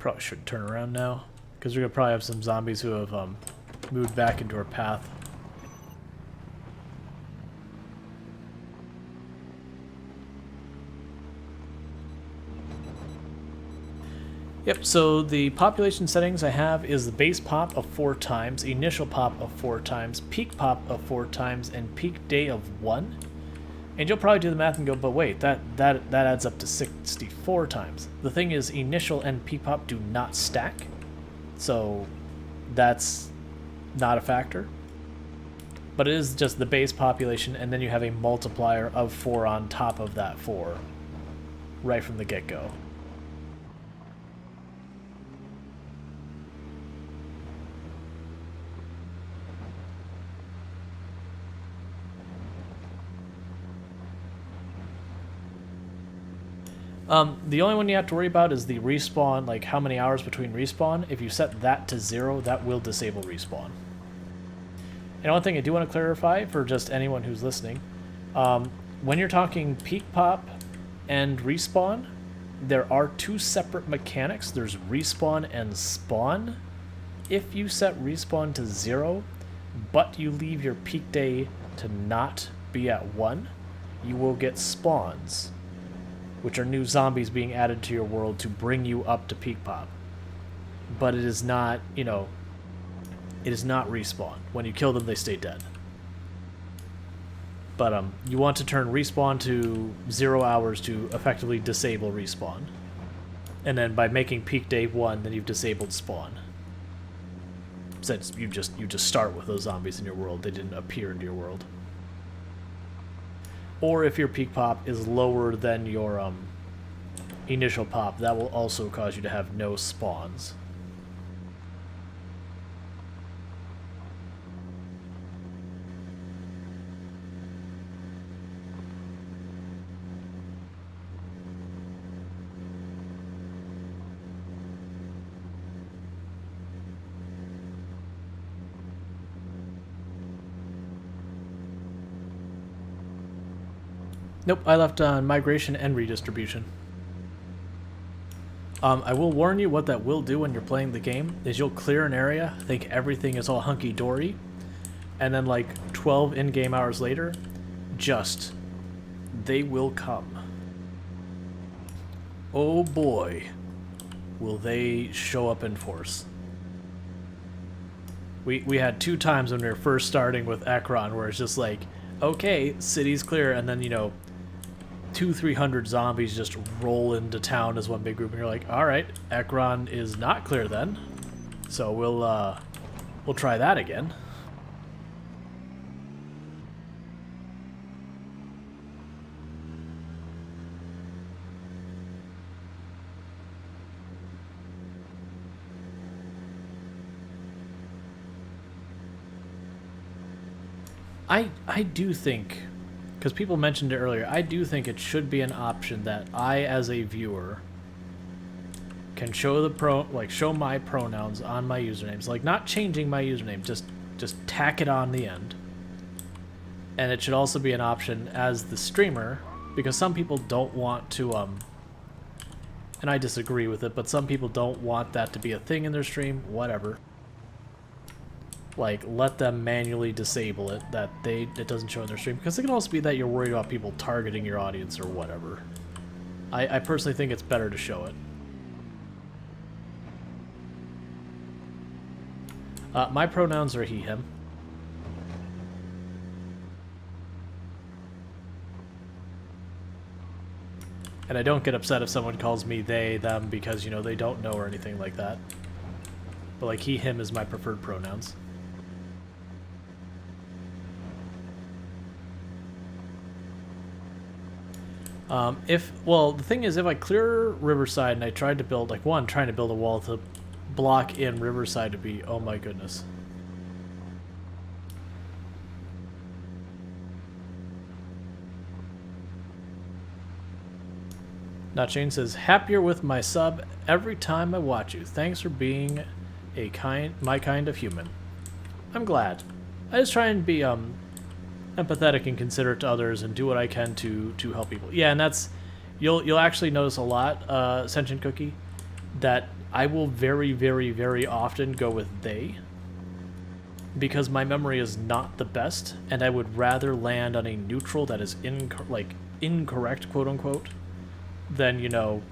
Probably should turn around now, because we're going to probably have some zombies who have moved back into our path. Yep, so the population settings I have is the base pop of 4 times, initial pop of 4 times, peak pop of 4 times, and peak day of 1. And you'll probably do the math and go, but wait, that adds up to 64 times. The thing is, initial and peak pop do not stack, so that's not a factor. But it is just the base population, and then you have a multiplier of 4 on top of that 4, right from the get-go. The only one you have to worry about is the respawn, like how many hours between respawn. If you set that to 0, that will disable respawn. And one thing I do want to clarify for just anyone who's listening, when you're talking peak pop and respawn, there are 2 separate mechanics. There's respawn and spawn. If you set respawn to 0, but you leave your peak day to not be at 1, you will get spawns, which are new zombies being added to your world to bring you up to peak pop. But it is not, you know, it is not respawn. When you kill them, they stay dead. But you want to turn respawn to 0 hours to effectively disable respawn. And then by making peak day 1, then you've disabled spawn. Since you just start with those zombies in your world, they didn't appear into your world. Or if your peak pop is lower than your initial pop, that will also cause you to have no spawns. Nope, I left on migration and redistribution. I will warn you what that will do when you're playing the game is you'll clear an area, think everything is all hunky-dory, and then like 12 in-game hours later, they will come. Oh boy, will they show up in force. We had 2 times when we were first starting with Ekron where it's just like, okay, city's clear, and then, you know, 200-300 zombies just roll into town as one big group, and you're like, all right, Ekron is not clear then, so we'll try that again. I do think, because people mentioned it earlier, I do think it should be an option that I, as a viewer, can show show my pronouns on my usernames, like not changing my username, just tack it on the end. And it should also be an option as the streamer, because some people don't want to, and I disagree with it, but some people don't want that to be a thing in their stream, whatever. Like, let them manually disable it, that it doesn't show in their stream, because it can also be that you're worried about people targeting your audience or whatever. I personally think it's better to show it. My pronouns are he, him. And I don't get upset if someone calls me they, them, because, you know, they don't know or anything like that. But, like, he, him is my preferred pronouns. Well, the thing is, if I clear Riverside and I tried to build, like, trying to build a wall to block in Riverside to be, oh my goodness. Notchane says, happier with my sub every time I watch you. Thanks for being my kind of human. I'm glad. I just try and be, empathetic and considerate to others and do what I can to help people. Yeah, and that's, you'll actually notice a lot, Sentient Cookie, that I will very, very, very often go with they, because my memory is not the best, and I would rather land on a neutral that is incorrect, quote unquote, than, you know,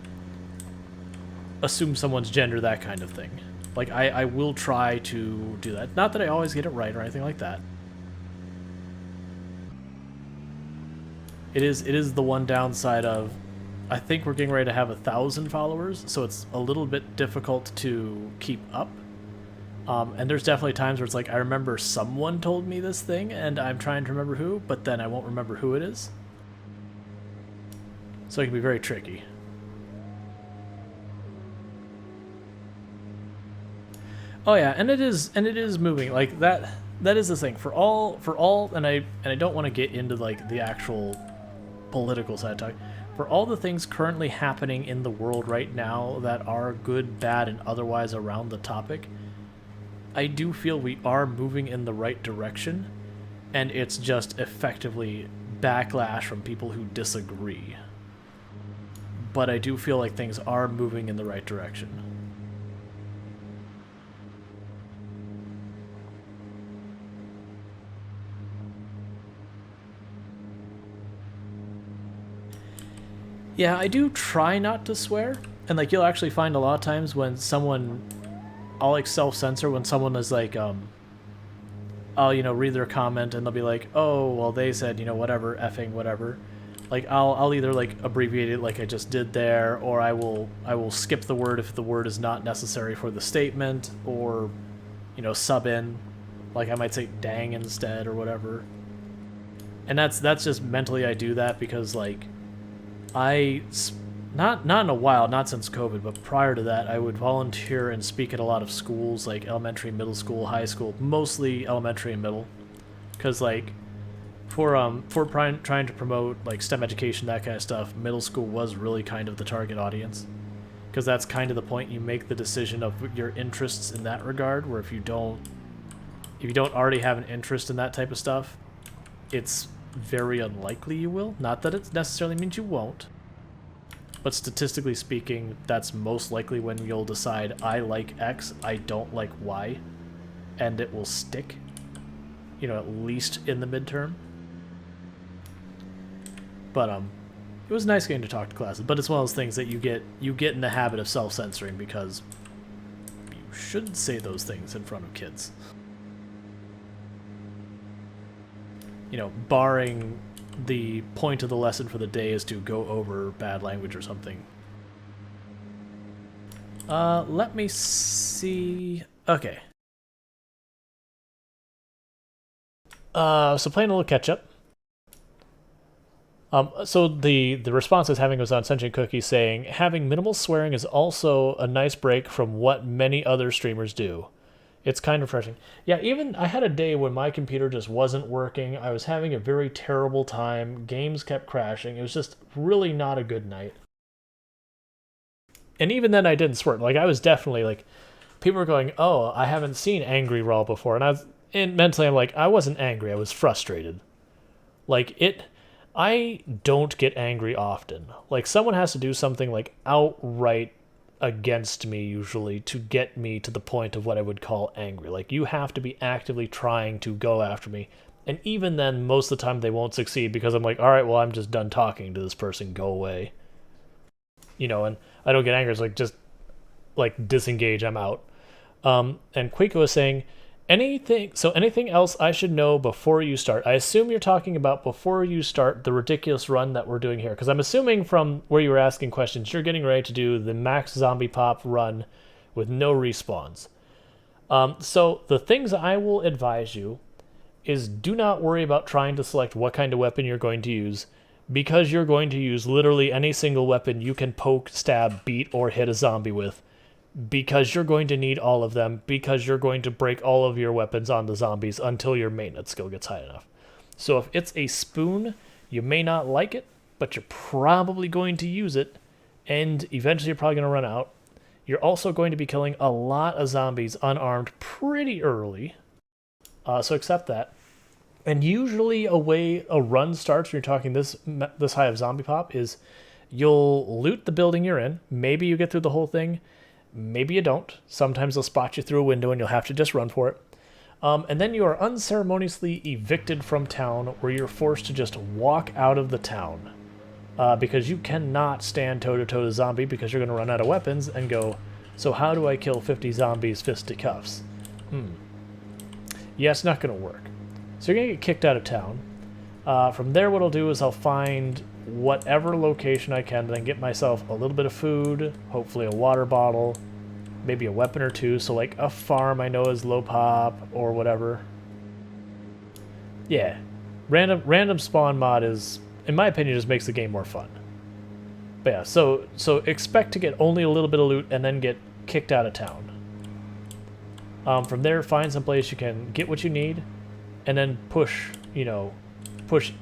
assume someone's gender, that kind of thing. Like, I will try to do that. Not that I always get it right or anything like that. It is the one downside of, I think we're getting ready to have 1,000 followers, so it's a little bit difficult to keep up. And there's definitely times where it's like, I remember someone told me this thing, and I'm trying to remember who, but then I won't remember who it is. So it can be very tricky. Oh yeah, and it is moving like that. That is the thing for all, and I don't want to get into like the actual political side of talk. For all the things currently happening in the world right now that are good, bad, and otherwise around the topic, I do feel we are moving in the right direction, and it's just effectively backlash from people who disagree. But I do feel like things are moving in the right direction. Yeah, I do try not to swear, and like you'll actually find a lot of times when someone, I'll like self-censor when someone is like, I'll, you know, read their comment and they'll be like, oh, well they said, you know, whatever, effing whatever. Like I'll either like abbreviate it like I just did there, or I will skip the word if the word is not necessary for the statement, or, you know, sub in, like I might say dang instead or whatever. And that's just mentally I do that because like, not in a while, not since COVID, but prior to that, I would volunteer and speak at a lot of schools, like elementary, middle school, high school, mostly elementary and middle, because like for trying to promote like STEM education, that kind of stuff, middle school was really kind of the target audience, because that's kind of the point. You make the decision of your interests in that regard, where if you don't already have an interest in that type of stuff, it's very unlikely you will. Not that it necessarily means you won't, but statistically speaking, that's most likely when you'll decide, I like X, I don't like Y, and it will stick, you know, at least in the midterm. But it was nice getting to talk to classes, but it's one of those things that you get in the habit of self-censoring because you shouldn't say those things in front of kids. You know, barring the point of the lesson for the day is to go over bad language or something. Let me see. Okay. So playing a little catch up. So the response I was having was on Sentient Cookie saying, having minimal swearing is also a nice break from what many other streamers do. It's kind of refreshing. Yeah, even I had a day when my computer just wasn't working. I was having a very terrible time. Games kept crashing. It was just really not a good night. And even then I didn't swear. Like, I was definitely like, people were going, oh, I haven't seen Angry Raw before. And mentally I'm like, I wasn't angry. I was frustrated. Like, I don't get angry often. Like, someone has to do something like outright against me usually to get me to the point of what I would call angry. Like, you have to be actively trying to go after me, and even then most of the time they won't succeed because I'm like, all right, well, I'm just done talking to this person, go away, you know. And I don't get angry. It's like, just like disengage, I'm out. And Quaco is saying, anything else I should know before you start? I assume you're talking about before you start the ridiculous run that we're doing here, because I'm assuming from where you were asking questions, you're getting ready to do the max zombie pop run with no respawns. So the things I will advise you is, do not worry about trying to select what kind of weapon you're going to use, because you're going to use literally any single weapon you can poke, stab, beat, or hit a zombie with, because you're going to need all of them, because you're going to break all of your weapons on the zombies until your maintenance skill gets high enough. So if it's a spoon, you may not like it, but you're probably going to use it, and eventually you're probably going to run out. You're also going to be killing a lot of zombies unarmed pretty early, so accept that. And usually a way a run starts when you're talking this high of zombie pop is you'll loot the building you're in. Maybe you get through the whole thing. Maybe you don't. Sometimes they'll spot you through a window and you'll have to just run for it. And then you are unceremoniously evicted from town, where you're forced to just walk out of the town. because you cannot stand toe-to-toe to zombie because you're going to run out of weapons and go, so how do I kill 50 zombies fisticuffs? Yeah, it's not going to work. So you're going to get kicked out of town. From there, what I'll do is I'll find whatever location I can, then get myself a little bit of food, hopefully a water bottle, maybe a weapon or two, so like a farm I know is low pop or whatever. Yeah, random spawn mod is, in my opinion, just makes the game more fun. But yeah, so expect to get only a little bit of loot and then get kicked out of town. From there, find some place you can get what you need, and then push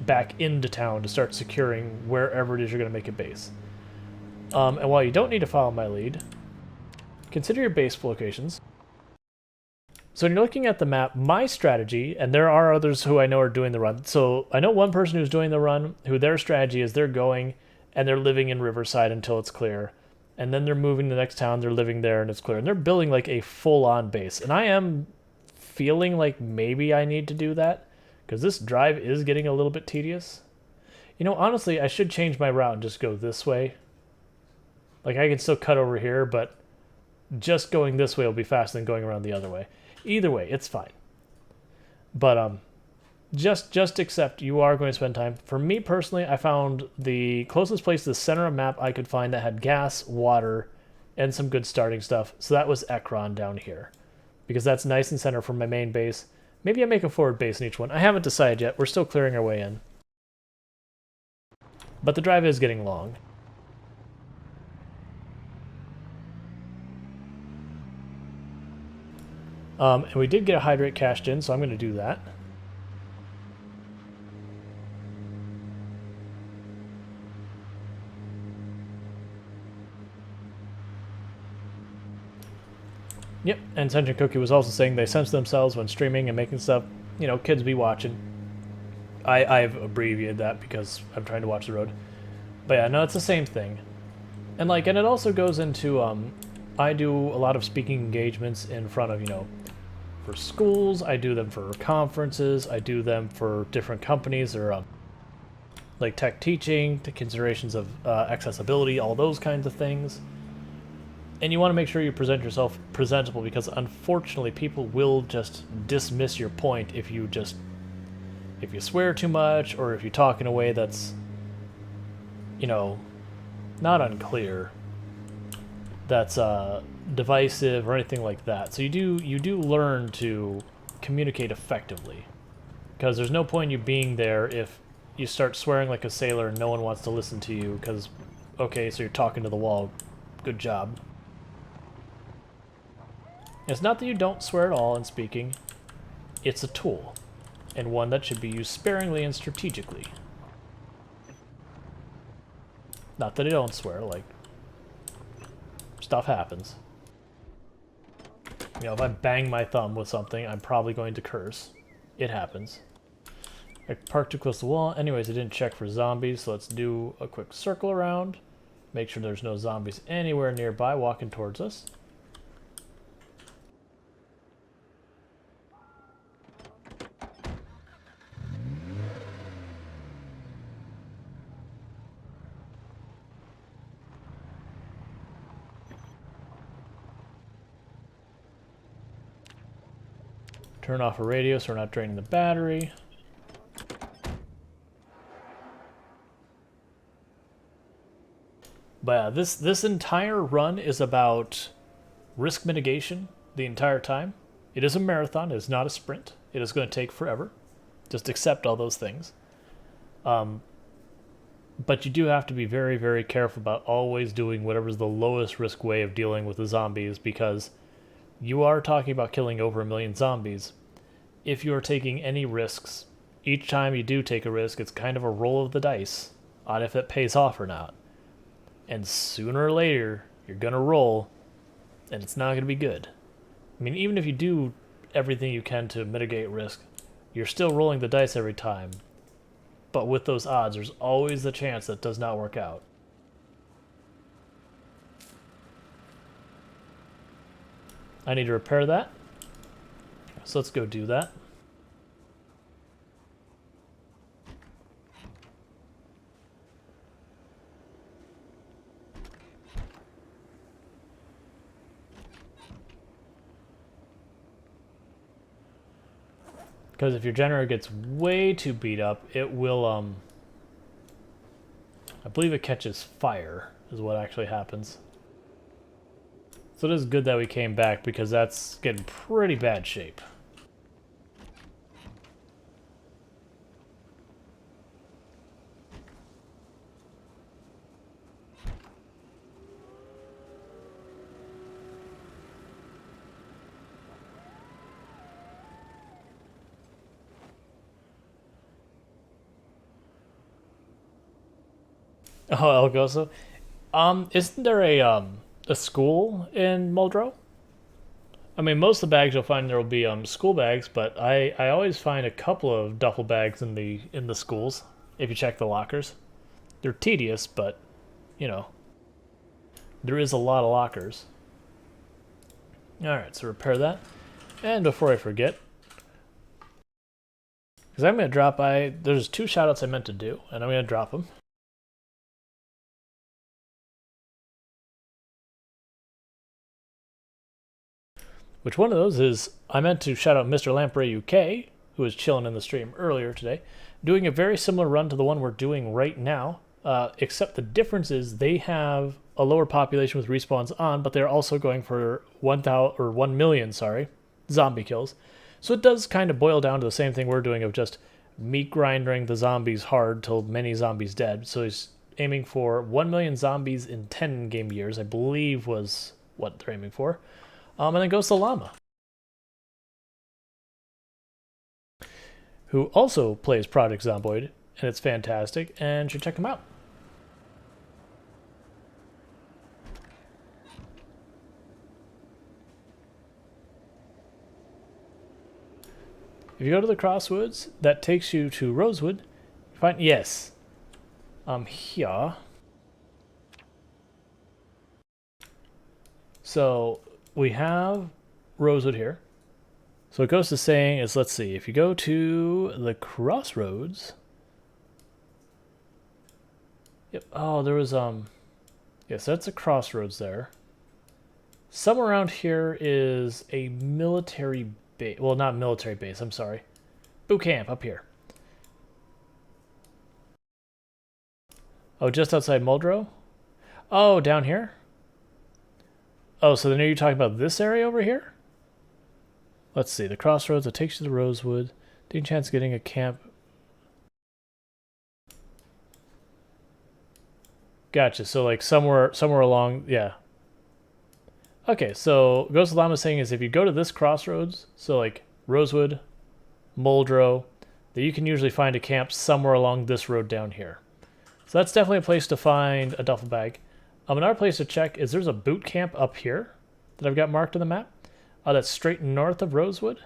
back into town to start securing wherever it is you're going to make a base. And while you don't need to follow my lead, consider your base locations. So when you're looking at the map, my strategy, and there are others who I know are doing the run. So I know one person who's doing the run, who their strategy is they're going and they're living in Riverside until it's clear. And then they're moving to the next town, they're living there and it's clear. And they're building like a full-on base. And I am feeling like maybe I need to do that, because this drive is getting a little bit tedious. You know, honestly, I should change my route and just go this way. Like, I can still cut over here, but just going this way will be faster than going around the other way. Either way, it's fine. But just accept you are going to spend time. For me personally, I found the closest place to the center of the map I could find that had gas, water, and some good starting stuff. So that was Ekron down here, because that's nice and center for my main base. Maybe I make a forward base in each one. I haven't decided yet. We're still clearing our way in. But the drive is getting long. And we did get a hydrate cashed in, so I'm going to do that. Yep, and Sentient Cookie was also saying they sense themselves when streaming and making stuff. You know, kids be watching. I've abbreviated that because I'm trying to watch the road. But yeah, no, it's the same thing. And like, and it also goes into, I do a lot of speaking engagements in front of, for schools. I do them for conferences. I do them for different companies or, like tech teaching, the considerations of accessibility, all those kinds of things. And you want to make sure you present yourself presentable, because unfortunately people will just dismiss your point if you swear too much, or if you talk in a way that's, not unclear, that's divisive or anything like that. So you do learn to communicate effectively, because there's no point in you being there if you start swearing like a sailor and no one wants to listen to you, because, okay, so you're talking to the wall. Good job. It's not that you don't swear at all in speaking. It's a tool, and one that should be used sparingly and strategically. Not that I don't swear, like, stuff happens. If I bang my thumb with something, I'm probably going to curse. It happens. I parked too close to the wall. Anyways, I didn't check for zombies, so let's do a quick circle around. Make sure there's no zombies anywhere nearby walking towards us. Turn off a radio so we're not draining the battery. But yeah, this entire run is about risk mitigation the entire time. It is a marathon. It is not a sprint. It is going to take forever. Just accept all those things. But you do have to be very, very careful about always doing whatever's the lowest risk way of dealing with the zombies, because you are talking about killing over 1 million zombies. If you are taking any risks, each time you do take a risk, it's kind of a roll of the dice on if it pays off or not. And sooner or later, you're going to roll, and it's not going to be good. I mean, even if you do everything you can to mitigate risk, you're still rolling the dice every time. But with those odds, there's always the chance that does not work out. I need to repair that. So let's go do that. Because if your generator gets way too beat up, it will, I believe it catches fire, is what actually happens. So it is good that we came back, because that's getting pretty bad shape. Oh, El Goso. Isn't there a school in Muldrow? I mean, most of the bags you'll find there will be school bags, but I always find a couple of duffel bags in the schools if you check the lockers. They're tedious, but you know, there is a lot of lockers. All right, so repair that. And before I forget, because I'm gonna drop, there's 2 shoutouts I meant to do, and I'm gonna drop them. Which one of those is, I meant to shout out Mr. Lamprey UK, who was chilling in the stream earlier today, doing a very similar run to the one we're doing right now, except the difference is they have a lower population with respawns on, but they're also going for 1 million, zombie kills. So it does kind of boil down to the same thing we're doing of just meat grinding the zombies hard till many zombies dead. So he's aiming for 1 million zombies in 10 game years, I believe was what they're aiming for. And then goes the llama, who also plays Project Zomboid, and it's fantastic, and you should check him out. If you go to the crossroads, that takes you to Rosewood. Find yes, here. So we have Rosewood here. So it goes to saying is, let's see, if you go to the crossroads. Yep. Oh, there was yes, that's a crossroads there. Somewhere around here is a military base. Well, not military base. I'm sorry, boot camp up here. Oh, just outside Muldrow. Oh, down here. Oh, so then are you talking about this area over here? Let's see, the crossroads that takes you to Rosewood. Any chance of getting a camp? Gotcha. So like somewhere along, yeah. Okay, so Ghost Llama saying is if you go to this crossroads, so like Rosewood, Muldrow, that you can usually find a camp somewhere along this road down here. So that's definitely a place to find a duffel bag. Another place to check is there's a boot camp up here that I've got marked on the map. That's straight north of Rosewood.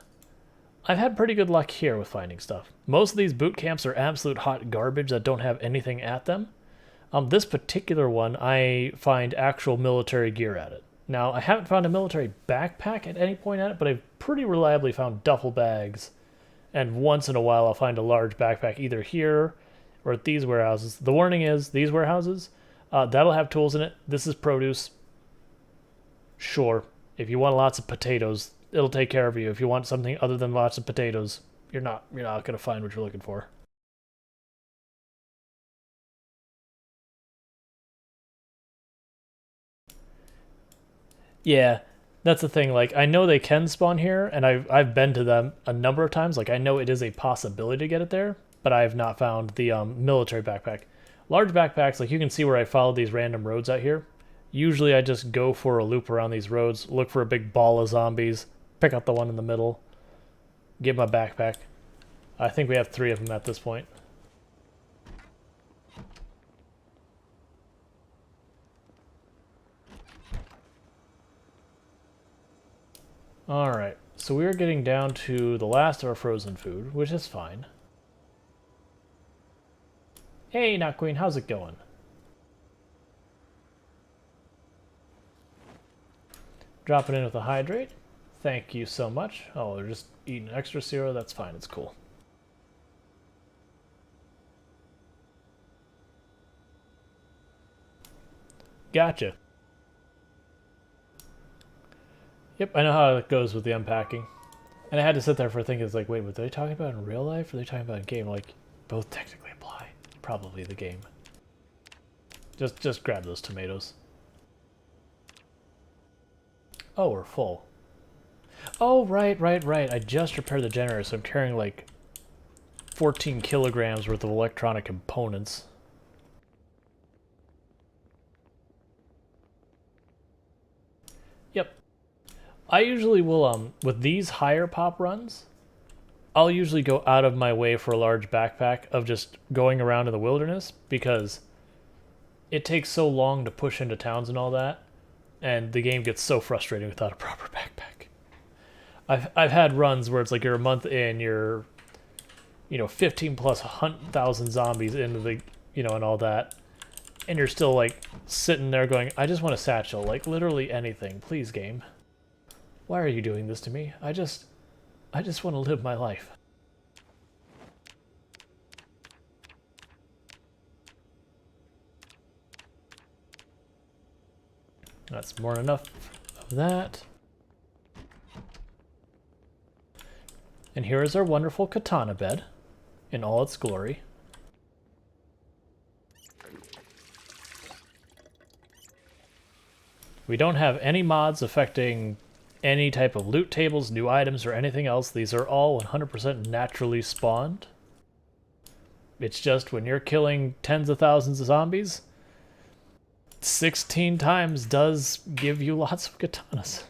I've had pretty good luck here with finding stuff. Most of these boot camps are absolute hot garbage that don't have anything at them. This particular one, I find actual military gear at it. Now, I haven't found a military backpack at any point at it, but I've pretty reliably found duffel bags. And once in a while, I'll find a large backpack either here or at these warehouses. The warning is, these warehouses, that'll have tools in it. This is produce. Sure. If you want lots of potatoes, it'll take care of you. If you want something other than lots of potatoes, you're not going to find what you're looking for. Yeah, that's the thing. Like, I know they can spawn here, and I've been to them a number of times. Like, I know it is a possibility to get it there, but I have not found the military backpack. Large backpacks, like you can see where I followed these random roads out here. Usually I just go for a loop around these roads, look for a big ball of zombies, pick out the one in the middle, get my backpack. I think we have 3 of them at this point. Alright, so we're getting down to the last of our frozen food, which is fine. Hey, Not Queen, how's it going? Drop it in with a hydrate. Thank you so much. Oh, they're just eating extra cereal. That's fine. It's cool. Gotcha. Yep, I know how it goes with the unpacking. And I had to sit there for thinking, it's like, wait, were they talking about in real life or are they talking about in game? Like, both technically apply. Probably the game. Just grab those tomatoes. Oh, we're full. Oh, right. I just repaired the generator, so I'm carrying like 14 kilograms worth of electronic components. Yep. I usually will, with these higher pop runs, I'll usually go out of my way for a large backpack of just going around in the wilderness because it takes so long to push into towns and all that, and the game gets so frustrating without a proper backpack. I've had runs where it's like you're a month in, you're 15 plus 100,000 zombies into the and all that, and you're still like sitting there going, I just want a satchel, like literally anything, please game. Why are you doing this to me? I just want to live my life. That's more than enough of that. And here is our wonderful katana bed in all its glory. We don't have any mods affecting any type of loot tables, new items, or anything else. These are all 100% naturally spawned. It's just when you're killing tens of thousands of zombies, 16 times does give you lots of katanas.